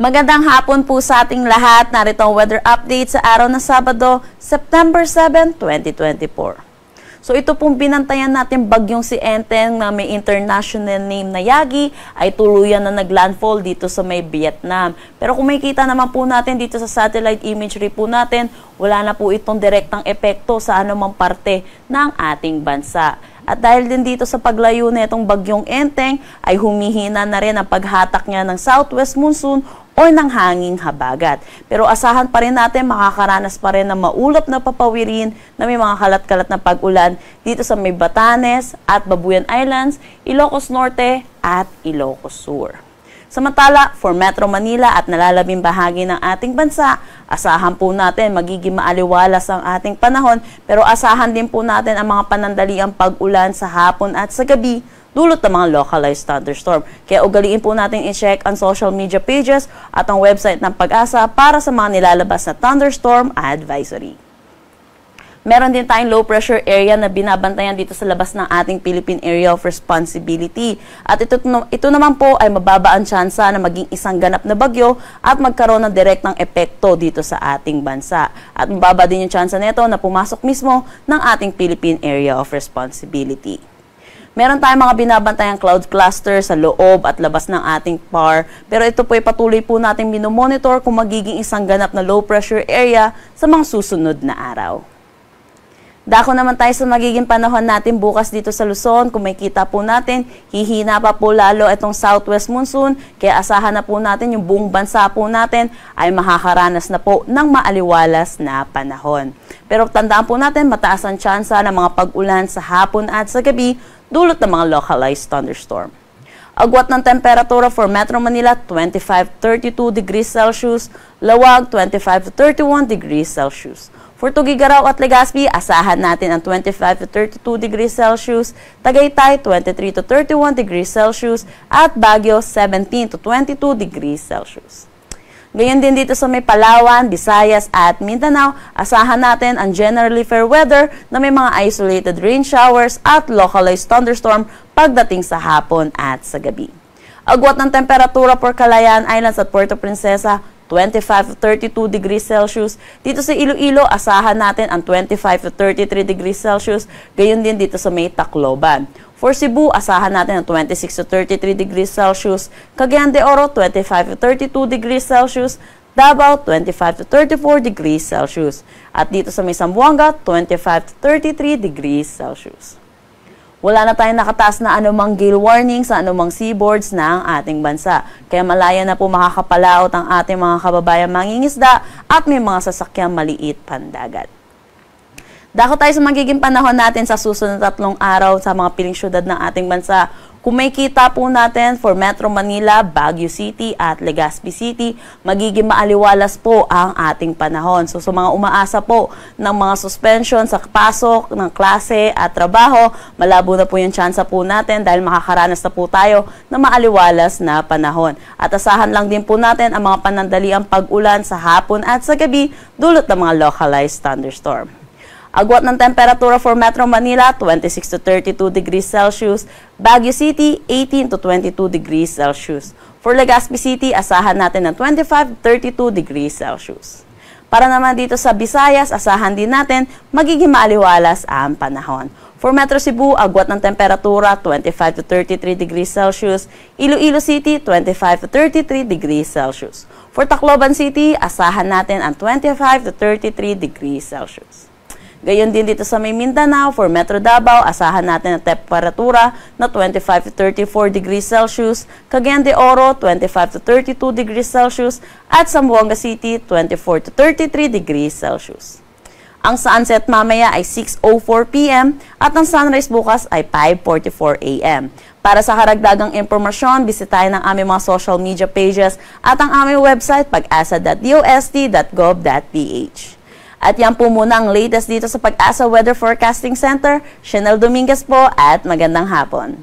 Magandang hapon po sa ating lahat. Narito ang weather update sa araw ng Sabado, September 7, 2024. So ito pong binantayan natin bagyong si Enteng na may international name na Yagi ay tuluyan na naglandfall dito sa may Vietnam. Pero kung makikita naman po natin dito sa satellite imagery po natin, wala na po itong direktang epekto sa anumang parte ng ating bansa. At dahil din dito sa paglayo na itong bagyong Enteng ay humihina na rin ang paghatak niya ng southwest monsoon o ng hanging habagat. Pero asahan pa rin natin makakaranas pa rin ng maulap na papawirin na may mga kalat-kalat na pag-ulan dito sa may Batanes at Babuyan Islands, Ilocos Norte at Ilocos Sur. Samantala, for Metro Manila at nalalabing bahagi ng ating bansa, asahan po natin magiging maaliwalas ang ating panahon pero asahan din po natin ang mga panandaliang pag-ulan sa hapon at sa gabi dulot ng mga localized thunderstorm. Kaya ugaliin po natin i-check ang social media pages at ang website ng Pag-asa para sa mga nilalabas na thunderstorm advisory. Meron din tayong low pressure area na binabantayan dito sa labas ng ating Philippine Area of Responsibility. At ito naman po ay mababa ang tsansa na maging isang ganap na bagyo at magkaroon ng direktang epekto dito sa ating bansa. At mababa din yung tsansa nito na pumasok mismo ng ating Philippine Area of Responsibility. Meron tayong mga binabantayang cloud cluster sa loob at labas ng ating PAR, pero ito po ay patuloy po natin minomonitor kung magiging isang ganap na low pressure area sa mga susunod na araw. Dako naman tayo sa magiging panahon natin bukas dito sa Luzon. Kung makikita po natin, hihina pa po lalo itong southwest monsoon, kaya asahan na po natin yung buong bansa po natin ay makakaranas na po ng maaliwalas na panahon. Pero tandaan po natin, mataas ang tsansa ng mga pag-ulan sa hapon at sa gabi dulot ng mga localized thunderstorm. Agwat ng temperatura for Metro Manila, 25-32 degrees Celsius, Lawag, 25-31 degrees Celsius. For Tugigaraw at Legazpi, asahan natin ang 25-32 degrees Celsius, Tagaytay, 23-31 degrees Celsius, at Baguio, 17-22 degrees Celsius. Gayon din dito sa may Palawan, Visayas at Mindanao, asahan natin ang generally fair weather na may mga isolated rain showers at localized thunderstorm pagdating sa hapon at sa gabi. Agwat ng temperatura for Calayan Islands at Puerto Princesa, 25-32 degrees Celsius. Dito sa Iloilo, asahan natin ang 25-33 degrees Celsius. Gayon din dito sa may Tacloban. For Cebu, asahan natin ang 26-33 degrees Celsius. Cagayan de Oro, 25-32 degrees Celsius. Davao, 25-34 degrees Celsius. At dito sa may Zamboanga, 25-33 degrees Celsius. Wala na tayong nakataas na anumang gale warning sa anumang seaboards ng ating bansa. Kaya malaya na po makakapalaot ang ating mga kababayang mangingisda at may mga sasakyang maliit pandagat. Dako tayo sa magiging panahon natin sa susunod na 3 araw sa mga piling syudad ng ating bansa. Kung may kita po natin for Metro Manila, Baguio City at Legazpi City, magiging maaliwalas po ang ating panahon. So sa mga umaasa po ng mga suspension sa pasok ng klase at trabaho, malabo na po yung tsansa po natin dahil makakaranas na po tayo ng maaliwalas na panahon. At asahan lang din po natin ang mga panandaliang pag-ulan sa hapon at sa gabi dulot ng mga localized thunderstorm. Agwat ng temperatura for Metro Manila, 26-32 degrees Celsius. Baguio City, 18-22 degrees Celsius. For Legazpi City, asahan natin ng 25-32 degrees Celsius. Para naman dito sa Visayas, asahan din natin magiging maaliwalas ang panahon. For Metro Cebu, agwat ng temperatura, 25-33 degrees Celsius. Iloilo City, 25-33 degrees Celsius. For Tacloban City, asahan natin ang 25-33 degrees Celsius. Gayon din dito sa may Mindanao, for Metro Davao, asahan natin ang temperatura na 25-34 degrees Celsius, Cagayan de Oro, 25-32 degrees Celsius, at Zamboanga City, 24-33 degrees Celsius. Ang sunset mamaya ay 6:04 p.m. at ang sunrise bukas ay 5:44 a.m. Para sa karagdagang impormasyon, bisitahin ang aming mga social media pages at ang aming website pag-asa.dost.gov.ph. At yan po muna ang latest dito sa Pag-asa Weather Forecasting Center. Chanel Dominguez po at magandang hapon.